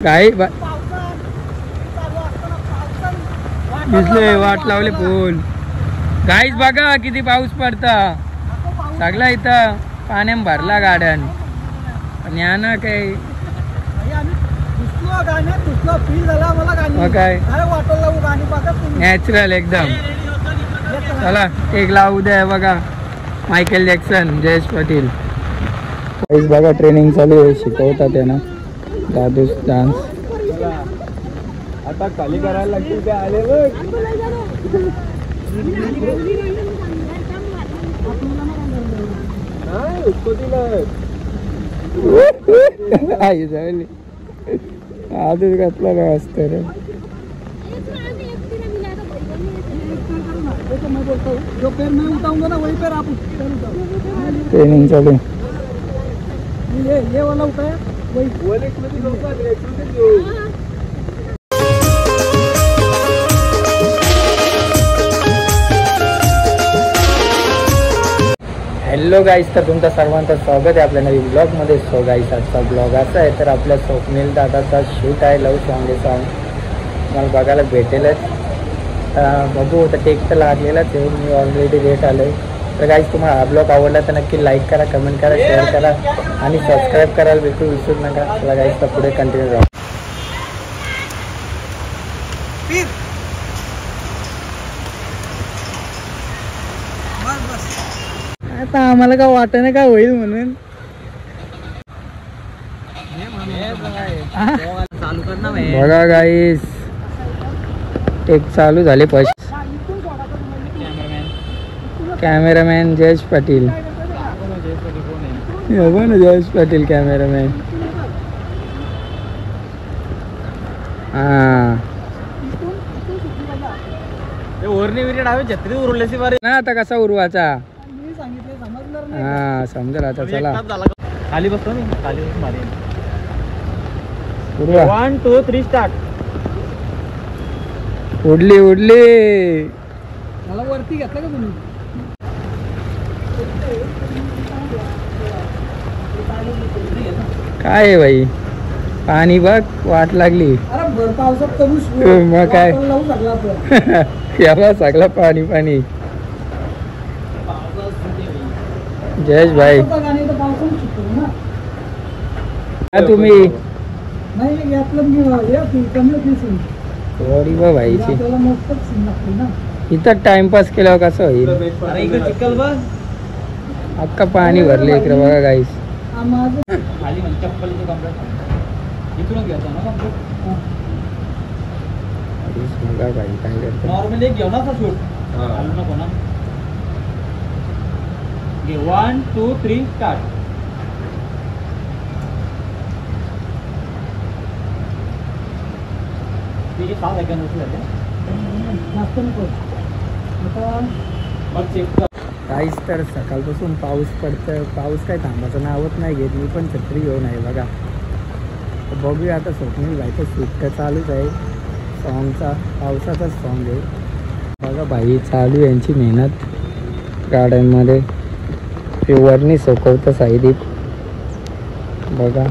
काय दिसले वाट लावले पूल. गाईच बघा किती पाऊस पडता. सगळा इथं पाण्यात भरला गार्डन. पण या ना काही काय नॅचरल एकदम. चला एक लावू द्या बघा. Michael Jackson, Jayesh Patil. गाईच बघा ट्रेनिंग चालू आहे. शिकवतात आहे ना दादूस डान्स. आता खाली करायला लागतील ते आले बघ. आई झाली आधीच घातला ना असत रे. ट्रेनिंग चालू. हॅलो गाईस, तर तुमचं सर्वांचं स्वागत आहे आपल्या नवीन ब्लॉगमध्ये. सो गाईस आजचा ब्लॉग असा आहे, तर आपल्या स्वप्नील दादाचा शूट आहे लव सॉन्ग. हे सॉन्ग मला बघायला भेटेलच. बघू आता टेक तर लागलेलाच आहे. मी ऑलरेडी लेट आलो आहे. तर गाईस तुम्हाला हा ब्लॉग आवडला तर नक्की लाईक करा, कमेंट करा, शेअर करा आणि सबस्क्राईब करायला बिलकुल विसरू नका. चला गाईस तर पुढे कंटिन्यू राहा. आता आम्हाला काय वाटत नाही काय होईल म्हणून. बघा गाईस एक चालू झाले. First cameraman Jayesh Patil. Jayesh Patil cameraman. ना आता कसा उरवाचा. हा समजेल आता. चला खाली बसतो मी. खाली बसून मारेन. 1 2 3 स्टार्ट. उडली उडली. मला वरती घेतला का तुम्ही. काय आहे बाई पाणी बघ वाट लागली. अरे पावसात मग काय याला सगळं पाणी पाणी. जयेश भाई तुम्ही थोडी बा भाईची इथं टाइमपास केल्यावर कसं होईल. अख्खा पाणी भरले इकडे बघा गाईस. बघा भाई काय करतो. नॉर्मली एक घेऊ ना शूट. नको ना. 1 2 3 स्टार्ट. ठीक आहे 6 सेकंद झाले. काहीच तर सकाळपासून पाऊस पडतं. पाऊस काय थांबाचं नावच नाही घेत. मी पण छत्री घेऊन आहे बघा. बघूया आता. स्वप्नील भाईचं शूट तर चालूच आहे सॉन्गचा. पावसाचाच सॉन्ग आहे बघा भाई. चालू यांची मेहनत गार्डनमध्ये. वरनी सोकवतं साईदीप बघा.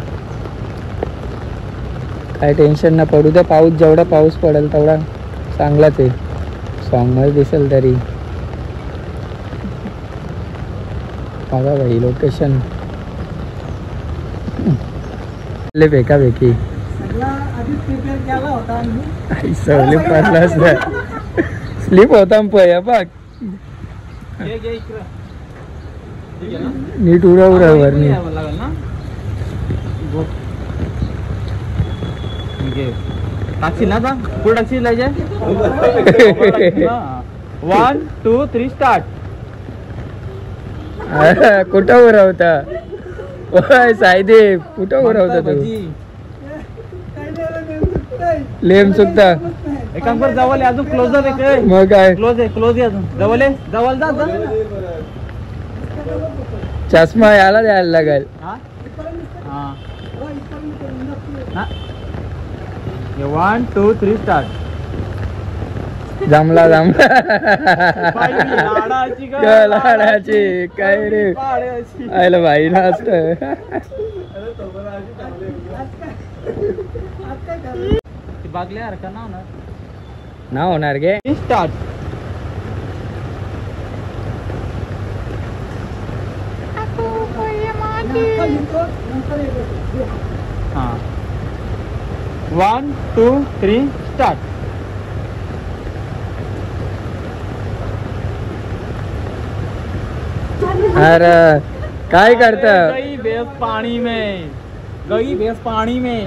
काय टेन्शन ना पडू द्या. पाऊस जेवढा पाऊस पडेल तेवढा चांगलाच आहे. सॉन्गमध्ये दिसेल तरी बघा भाई. लोकेशन बेका बेकी स्लिप पडला. स्लिप होता पया बघ. नीट उरा वरनी. टाकशील ना पुढे टाकशील. 1 2 3 स्टार्ट. कुठं उरा होता साईदेव. कुठं उरा होता तू. लेम चुकता. एक काम कर जवळ अजून क्लोजर आहे. मग काय क्लोज आहे. क्लोज आहे अजून. जवळ आहे. जवळ जा. चष्मा याला द्यायला लागेल. 1 2 3 स्टार्ट. जमला लाडाची काय रे. आयला भाई नाचत. ती बागले यार का नाव ना ना होणार गे. स्टार्ट. हा 1 2 3 स्टार्ट. अरे काय करत? गई भैंस पानी में, गई भैंस पानी में.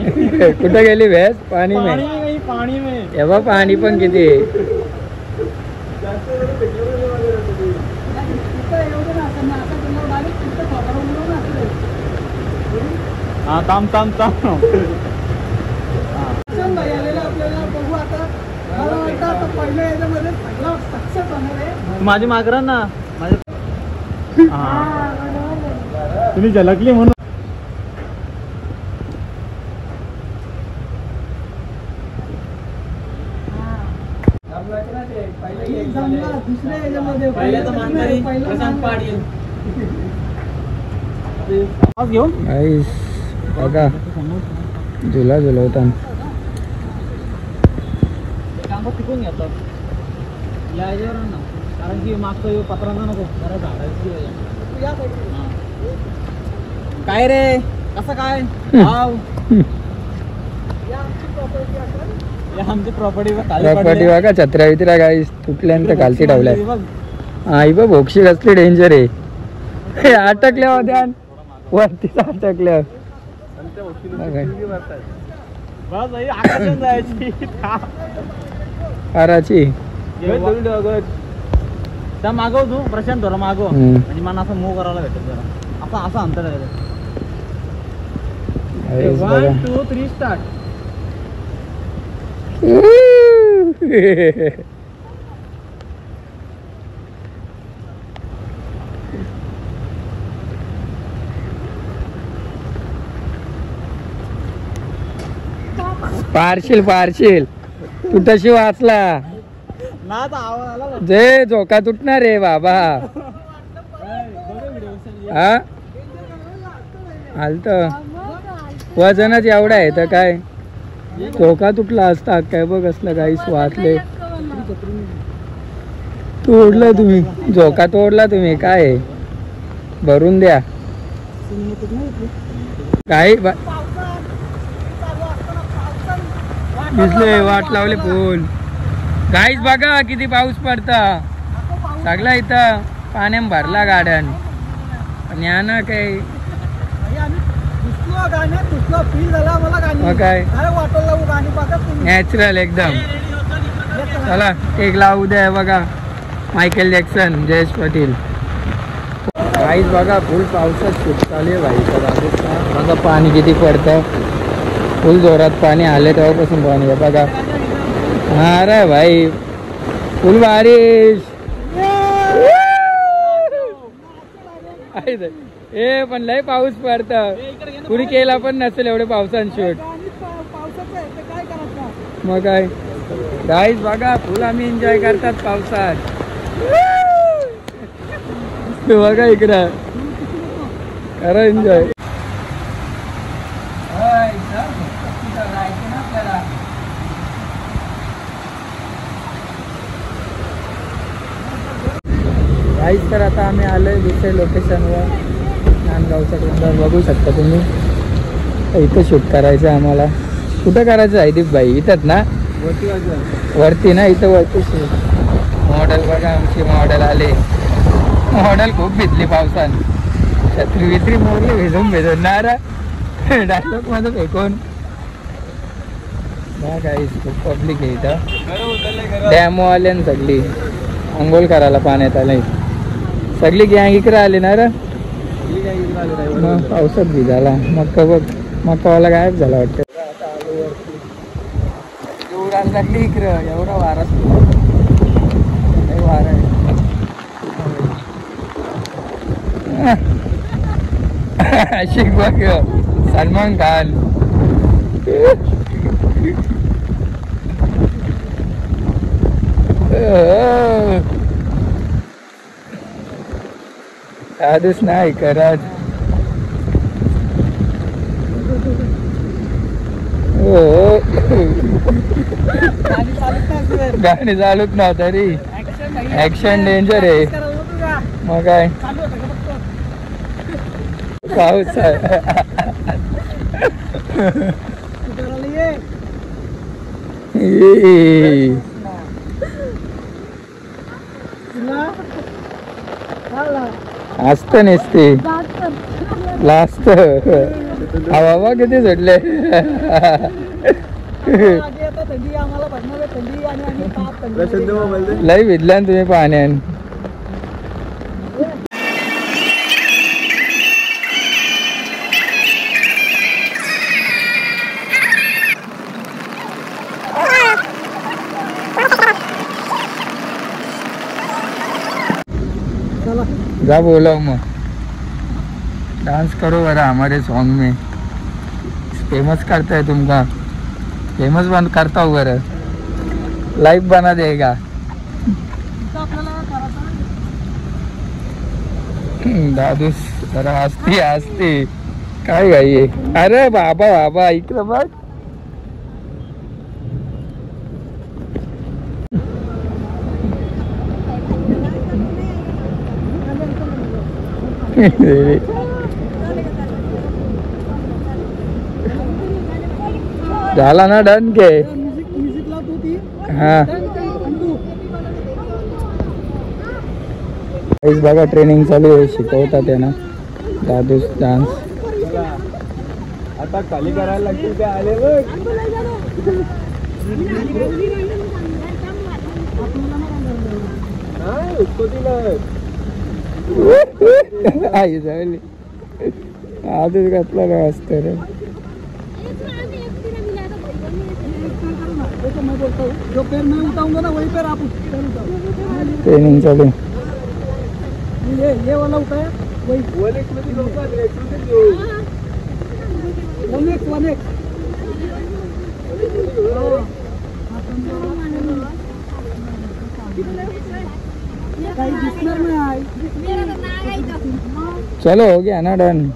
कुठे गेली भैंस? पाणी पानी में. में गई, पानी में. हे बघ पाणी पण किती. हा थांब थांब थांब. माझी मागरा ना माझ्या. तुम्ही झलकली म्हणून. घेऊ बघा झुला झुलवता. तिकून घेतो या याच्यावर ना, कारण की मागचं पत्रांना नको जरा झाडायची. काय रे कसं काय भाव? आमची प्रॉपर्टी बघा छत्र्या वित्र्या गाई तुटल्यानंतर खालती ठेवल्या. आई बा भोक्षी कसली डेंजर आहे. अटकल्या होत्या वरतीच अटकल्या. कराची त्या मागव तू प्रशांत थोडा मागव म्हणजे मला असं मूव करायला भेटेल जरा. असं असं अंतर आहे. 1 2 3 स्टार्ट. पारशील पारशील तू तशी वाचला ना तर आवाज आला. जे झोका तुटणार रे बाबा. हा आलत वजनच एवढा आहे तर काय झोका तुटला असता काय. बघ असलं काही वाचले. तोडलं तुम्ही झोका तोडला तुम्ही. काय भरून द्या काही. दिसले वाट लावले पूल. गाईच बघा किती पाऊस पडता. सगळा इथं पाण्यात भरला गार्डन. पण या ना काही काय नॅचरल एकदम. चला केक लावू द्या. बघा मायकेल जॅक्सन, जयेश पाटील. गाईच बघा फुल पावसात शूट चालू आहे भाई. बघा पाणी किती पडतं. फुल जोरात पाणी आले तेव्हापासून पाणी आहे बघा. हा रे भाई फुल बारिश. ए पण लय पाऊस पडत. कुणी केला पण नसेल एवढे पावसान शूट. मग काय गाईज बघा फुल आम्ही एन्जॉय करतात पावसात. बघा इकडं करा एन्जॉय. गाईज तर आता आम्ही आलोय दुसऱ्या लोकेशनवर. नांदगावचा डोंगर बघू शकता तुम्ही. इथं शूट करायचं आम्हाला. कुठं करायचं आहे दीप भाई? इथंच ना वरती ना. इथं वरती शूट. मॉडेल बघा आमची मॉडेल आले. मॉडेल खूप भिजली पावसान. छत्री वित्री मोडली भिजून ना डायलॉग मध्ये फेकून. गाईज खूप पब्लिक आहे इथं. डॅमवाल्यान सगळी अंघोळ करायला पाण्यात आलंय. सगळी गँग इकडे आली ना रे. मग पावसात भिजाला. मक्का बघ मक्कावाला गायब झाला वाटतं. आता आलो वरती. एवढा लागली इकडं. एवढा वारा वारा आहे. शिक बघ सलमान खान. आधीच नाही करत. गाडी चालत नाही sir. गाडी चालूच ना तरी Action नाही. ऍक्शन डेंजर आहे. करावं तुझा. मग काय चालू होतं का फक्त? पाऊस आहे. तू करायला ये. ई. तुला? चालला. असत नसते लास्ट हवा किती सुटले. आधी आता थंडी आम्हाला भरणार आहे थंडी आणि आम्ही ताप थंडी. लय भिजला ना तुम्ही पाण्यान. चला जा बोलो मग डांस करो बरा हमारे सॉन्ग में. फेमस करता है तुमका. फेमस बन करता हूँ बरं. लाइव बना देगा. इथं आपल्याला करायचं दादूस जरा हसती हसती काय गाई आहे. अरे बाबा बाबा इकडं बघ. झाला ना डन के. म्युझिक लावतो ती हा तू काहीच बघा ट्रेनिंग चालू आहे. शिकवतात आहे ना दादूस डान्स. आता खाली करायला लागतील ते आले बघ. आई झाली आधीच घातला ना असत रे. मैं बोलता हूँ जो पैर मैं उठाऊंगा ना वही पैर आप ट्रेनिंग चालू. ये वाला उठाया वही वन एक्स काही दिसणार नाही. चलो हो गया ना डन.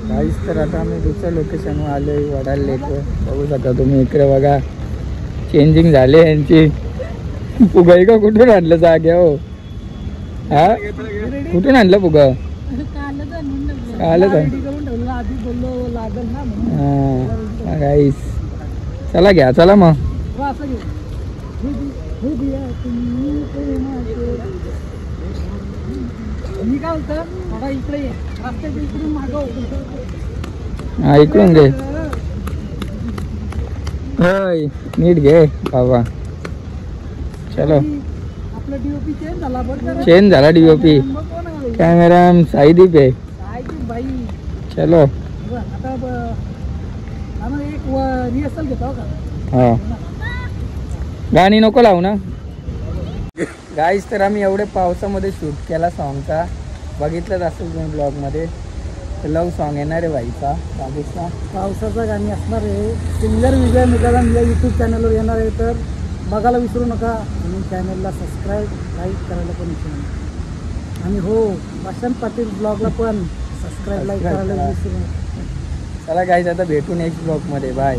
काहीच तर आता आम्ही दुसऱ्या लोकेशनवर आलो आहे. वडाल लेकवर बघू शकता तुम्ही. इकडे बघा चेंजिंग झाले यांची. फुगाई का कुठून आणलं जाग्या हो. हा कुठून आणलं फुगा. आलं का आधी बोललो लागल ना. हा काहीच. चला घ्या चला मग. असं घे. मी काय बोलतो थोडा इकडे ये. रस्त्याच्या इकडून मागव. हा इकडून घे. होय नीट घे बाबा. चलो आपला डीओपी चेंज झाला बरं. चेंज झाला डीओपी. कॅमेरा साईदीप आहे. बाई चलो आता आम्हाला एक रिहर्सल घेतो का. हा गाणी नको लावू ना. गाईस तर आम्ही एवढे पावसामध्ये शूट केला सॉन्गचा. बघितलंच असेल तुम्ही ब्लॉगमध्ये. लव सॉन्ग येणार आहे बाईचा दादूचा. पावसाचं गाणी असणार आहे. सिंगर विजय निकालाम या यूट्यूब चॅनलवर येणार आहे तर बघायला विसरू नका. आणि चॅनलला सबस्क्राईब लाईक करायला पण विसरू नका. आणि हो वसंत पाटील ब्लॉगला पण सबस्क्राईब लाईक करायला विसरू नका. चला गाईस आता भेटू नेक्स्ट ब्लॉगमध्ये. बाय.